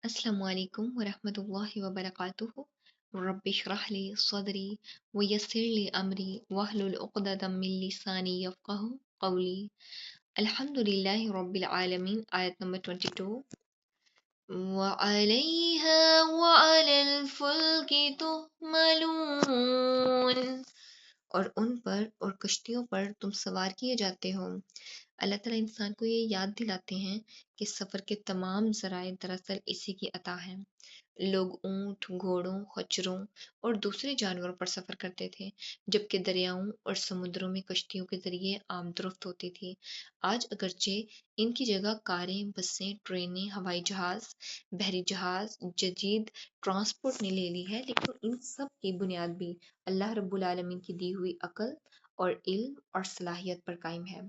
अस्सलामु अलैकुम वरहमतुल्लाहि वबरकातुहू। रब्बि इश्रह ली सदरी वयस्सिर ली अमरी वहलुल उक़दतम मिन लिसानी यफ़क़हू क़ौली। अल्हम्दुलिल्लाहि रब्बिल आलमीन। आयत नंबर 22। वअलैहा वअलल फुल्कि तुहमलून, और उन पर और कश्तियों पर तुम सवार किए जाते हो। अल्लाह ताला इंसान को ये याद दिलाते हैं कि सफ़र के तमाम ज़राए दरअसल इसी की अता हैं। लोग ऊँट, घोड़ों, खच्चरों और दूसरे जानवरों पर सफ़र करते थे, जबकि दरियाओं और समुद्रों में कश्तियों के ज़रिए आमदरफ़्त होती थी। आज अगरचे इनकी जगह कारें, बसें, ट्रेनें, हवाई जहाज़, बहरी जहाज़, जदीद ट्रांसपोर्ट ने ले ली है, लेकिन इन सब की बुनियाद भी अल्लाह रब्बुल आलमीन की दी हुई अक़ल और इल्म और सलाहियत पर कायम है।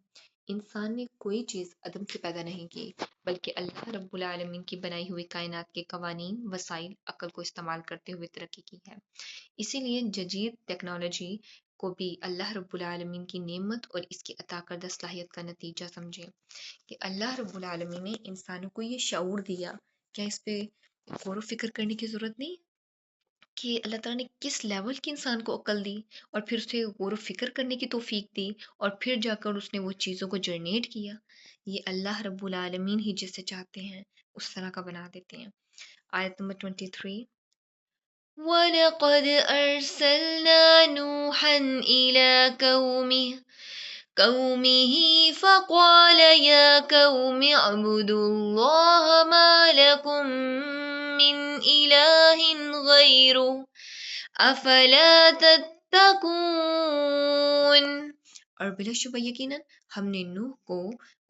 इंसान ने कोई चीज़ अदम से पैदा नहीं की, बल्कि अल्लाह रब्बुल आलमीन की बनाई हुई कायनात के कवानीन, वसाइल, अक़ल को इस्तेमाल करते हुए तरक्की की है। इसीलिए जदीद टेक्नोलॉजी को भी अल्लाह रब्बुल आलमीन की नेमत और इसकी अता करदा सलाहियत का नतीजा समझें कि अल्लाह रब्बुल आलमीन ने इंसानों को ये शऊर दिया। क्या इस पे गौर व फ़िक्र करने की ज़रूरत नहीं कि अल्लाह ताला ने किस लेवल की इंसान को अक्ल दी और फिर उसे गौर व फ़िक्र करने की तौफ़ीक दी और फिर जाकर उसने वो चीज़ों को जनरेट किया। ये अल्लाह रब्बुल आलमीन ही जिसे चाहते हैं उस तरह का बना देते हैं। आयत नंबर 23। वलक़द अरसलना नूहन इला क़ौमिही फ़क़ाल या क़ौमि अब्दुल्लाह मा लकुम मिन इलाहिन गैरुह अफ़ला तत्तकून। और बिलाशुबा यकीनन हमने नूह को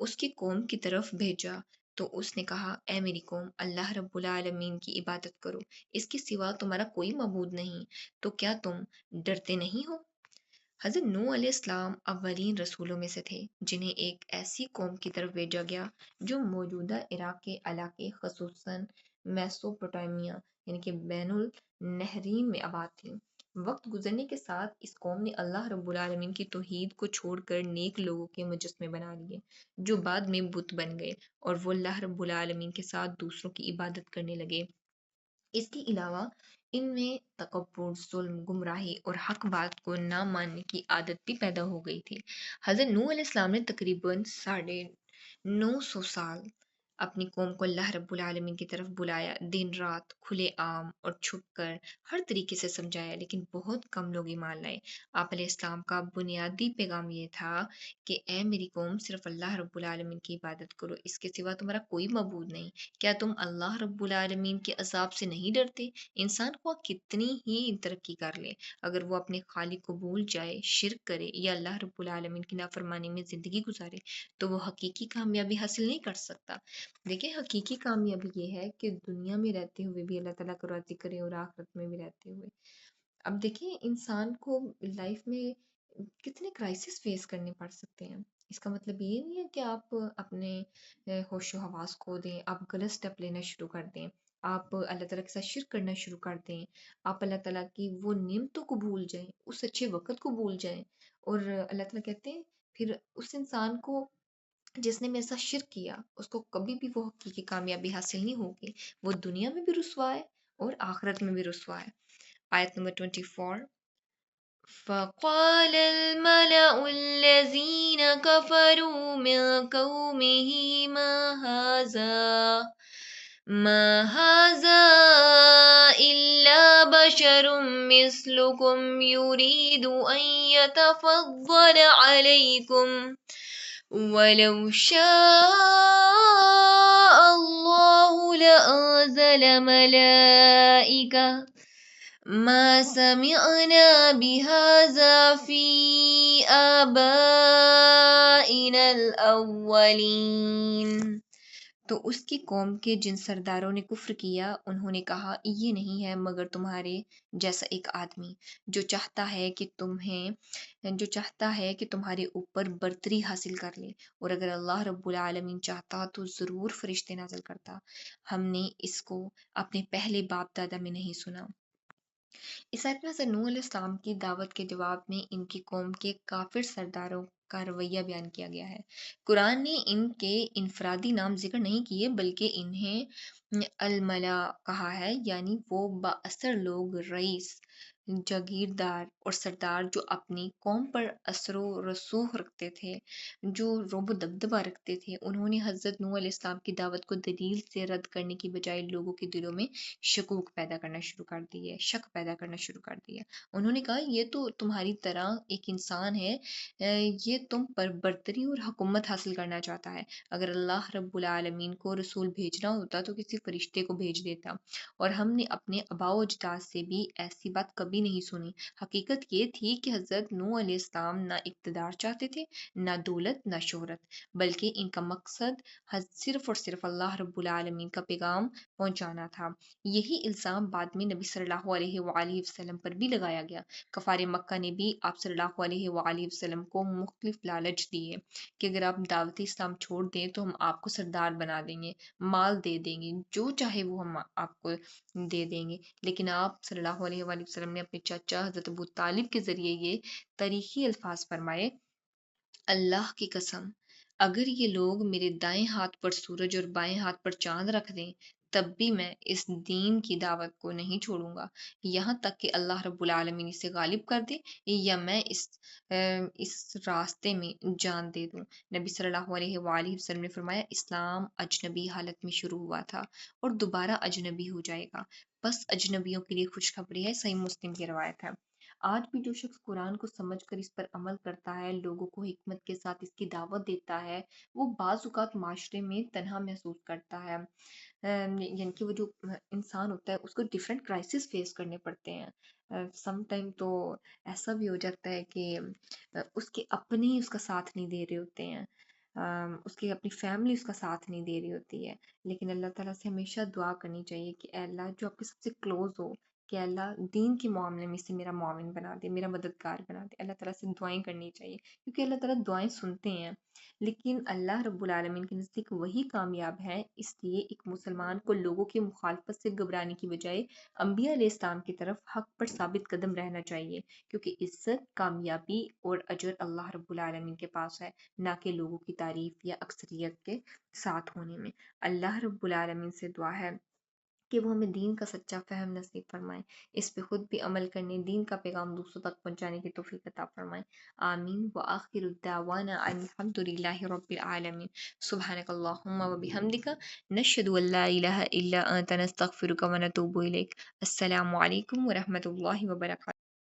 उसकी कौम की तरफ भेजा, तो उसने कहा, ए मेरी कौम, अल्लाह रब्बुल आलमीन की इबादत करो, इसके सिवा तुम्हारा कोई मबूद नहीं, तो क्या तुम डरते नहीं हो? हज़रत नूह अलैहिस्सलाम अव्वलीन रसूलों में से थे, जिन्हें एक ऐसी कौम की तरफ भेजा गया जो मौजूदा इराक के इलाके, ख़ुसूसन मेसोपोटामिया यानी कि बैनुल नहरीन में आबाद थी। वक्त गुजरने के साथ इस कौम ने अल्लाह रब्बुल आलमीन की तौहीद को छोड़कर नेक लोगों के मुजस्मे बना लिए, जो बाद में बुत बन गए और वो अल्लाह रब्बुल आलमीन के साथ दूसरों की इबादत करने लगे। इसके अलावा इनमें तकब्बुर, ज़ुल्म, गुमराही और हक बात को ना मानने की आदत भी पैदा हो गई थी। हज़रत नूह अलैहिस्सलाम ने तकरीबन 950 साल अपनी कौम को अल्लाह रब्बुल आलमीन की तरफ बुलाया, दिन रात, खुले आम और छुप कर, हर तरीके से समझाया, लेकिन बहुत कम लोग ईमान लाए। आप अलैहिस्सलाम का बुनियादी पैगाम ये था कि ए मेरी कौम, सिर्फ अल्लाह रब्बुल आलमीन की इबादत करो, इसके सिवा तुम्हारा कोई मबूद नहीं। क्या तुम अल्लाह रब्बुल आलमीन के अज़ाब से नहीं डरते? इंसान को कितनी ही तरक्की कर ले, अगर वो अपने खालिक को भूल जाए, शिर्क करे या अल्लाह रब्बुल आलमीन की नाफरमानी में ज़िंदगी गुजारे, तो वो हकीकी कामयाबी हासिल नहीं कर सकता। देखिए, हकीकी कामयाबी ये है कि दुनिया में रहते हुए भी अल्लाह ताला को राज़ी करे और आखिरत में भी रहते हुए। अब देखिए, इंसान को लाइफ में कितने क्राइसिस फेस करने पड़ सकते हैं। इसका मतलब ये नहीं है कि आप अपने होशो हवास खो दें, आप गलत स्टेप लेना शुरू कर दें, आप अल्लाह ताला के साथ शिर्क करना शुरू कर दें, आप अल्लाह ताला की वो नेमतों को भूल जाएं, उस अच्छे वक़्त को भूल जाएं। और अल्लाह ताला कहते हैं, फिर उस इंसान को जिसने मेरे साथ शिर्क किया, उसको कभी भी वो हकीकी कामयाबी हासिल नहीं होगी। वो दुनिया में भी रुसवा है और आखिरत में भी रुसवा है। आयत नंबर 24। فقال الملأ الذين كفروا من قومه ما هذا إلا بشر مثلكم يريد أن يتفضل عليكم ولو شاء الله لأنزل ملائكة ما سمعنا بهذا في آبائنا الأولين। तो उसकी कौम के जिन सरदारों ने कुफ्र किया, उन्होंने कहा, ये नहीं है मगर तुम्हारे जैसा एक आदमी जो चाहता है कि तुम्हारे ऊपर बर्तरी हासिल कर ले, और अगर अल्लाह रब्बुल आलमीन चाहता तो ज़रूर फरिश्ते नाज़िल करता। हमने इसको अपने पहले बाप दादा में नहीं सुना। इस आयत में हज़रत नूह अलैहिस्सलाम की दावत के जवाब में इनकी कौम के काफ़िर सरदारों का रवैया बयान किया गया है। कुरान ने इनके इनफरादी नाम ज़िक्र नहीं किए बल्कि इन्हें अल-मला कहा है, यानी वो बाअसर लोग, रईस, जागीरदार और सरदार जो अपनी कौम पर असर व रसूख रखते थे, जो रोब दबदबा रखते थे। उन्होंने हज़रत नूह अलैहिस्सलाम की दावत को दलील से रद्द करने की बजाय लोगों के दिलों में शकूक पैदा करना शुरू कर दिए, शक पैदा करना शुरू कर दिया। उन्होंने कहा ये तो तुम्हारी तरह एक इंसान है, ये तुम पर बर्तरी और हुकूमत हासिल करना चाहता है। अगर अल्लाह रब्बुल आलमीन को रसूल भेजना होता तो किसी फरिश्ते को भेज देता, और हमने अपने आबाओ अजदाद से भी ऐसी बात कभी नहीं सुनी। हकीकत ये थी कि हज़रत नूह अलैहिस्सलाम ना इक़्तिदार चाहते थे, ना दौलत, ना शोहरत, बल्कि इनका मकसद सिर्फ़ और सिर्फ़ अल्लाह रब्बुल आलमीन का पैगाम पहुँचाना था। यही इल्ज़ाम बाद में नबी सल्लल्लाहु अलैहि वसल्लम पर भी लगाया गया। कफ़ारे मक्का ने भी आप सल्लल्लाहु अलैहि वसल्लम को मुख्तलिफ लालच दिए कि अगर आप दावत इस्लाम छोड़ दें तो हम आपको सरदार बना देंगे, माल दे देंगे, जो चाहे वो हम आपको दे देंगे। लेकिन आप सल्लल्लाहु अलैहि वसल्लम ने अपने चाचा हज़रत अबू तालिब के ज़रिए ये तारीख़ी अल्फ़ाज़ फ़रमाए, अल्लाह की कसम, अगर ये लोग मेरे दाएं हाथ पर सूरज और बाएं हाथ पर चांद रख दें, तब भी मैं इस दीन की दावत को नहीं छोड़ूंगा, यहाँ तक कि अल्लाह रब्बुल आलमीन इसे गालिब कर दे या मैं इस रास्ते में जान दे दूं। नबी सल्लल्लाहु अलैहि वसल्लम ने फरमाया, इस्लाम अजनबी हालत में शुरू हुआ था और दोबारा अजनबी हो जाएगा। बस अजनबियों के लिए खुशखबरी है। सही मुस्लिम की रवायत है। आज भी जो शख्स कुरान को समझकर इस पर अमल करता है, लोगों को हिकमत के साथ इसकी दावत देता है, वो बाज़ औक़ात माशरे में तन्हा महसूस करता है। यानी कि वो जो इंसान होता है उसको डिफरेंट क्राइसिस फेस करने पड़ते हैं। सम टाइम तो ऐसा भी हो जाता है कि उसके अपने ही उसका साथ नहीं दे रहे होते हैं। उसकी अपनी फैमिली उसका साथ नहीं दे रही होती है। लेकिन अल्लाह ताला से हमेशा दुआ करनी चाहिए कि ऐ अल्लाह जो आपके सबसे क्लोज़ हो, कि अल्लाह दीन के मामले में इसे मेरा मुआविन बना दे, मेरा मददगार बना दे। अल्लाह ताला से दुआएँ करनी चाहिए क्योंकि अल्लाह ताला दुआएँ सुनते हैं। लेकिन अल्लाह रब्बुल आलमीन के नज़दीक वही कामयाब है। इसलिए एक मुसलमान को लोगों की मुखालफत से घबराने की बजाय अंबिया अलैहिस्सलाम की तरफ हक पर साबित कदम रहना चाहिए, क्योंकि इज़्ज़त, कामयाबी और अजर अल्लाह रब्बुल आलमीन के पास है, ना कि लोगों की तारीफ़ या अक्सरियत के साथ होने में। अल्लाह रब्बुल आलमीन से दुआ है कि वो हमें दीन का सच्चा फ़हम नसीब फरमाए, इस पे खुद भी अमल करने, दीन का पैगाम दूसरों तक पहुँचाने की तौफ़ीक अता फरमाए। आमीन व आखिरु दावाना अनिल हम्दुलिल्लाहि रब्बिल आलमीन। सुब्हानकल्लाहुम्मा व बिहम्दिका नशहदु अन ला इलाहा इल्ला अंता नस्तगफिरुका व नतूबु इलैक। अस्सलामु अलैकुम व रहमतुल्लाहि व बरकातहू।